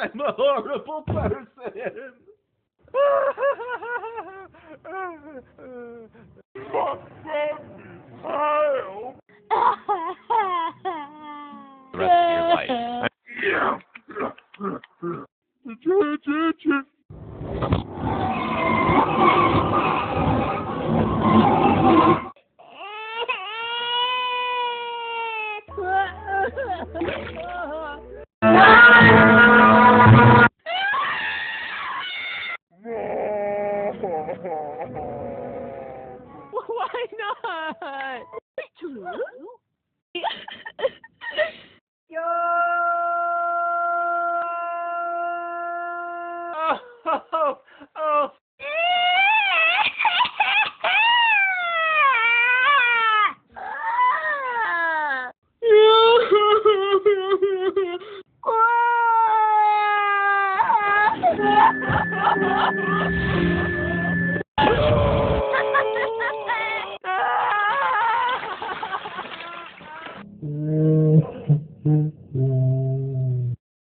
I'm a horrible person. The rest of your life. Why not? Oh, oh. Ah!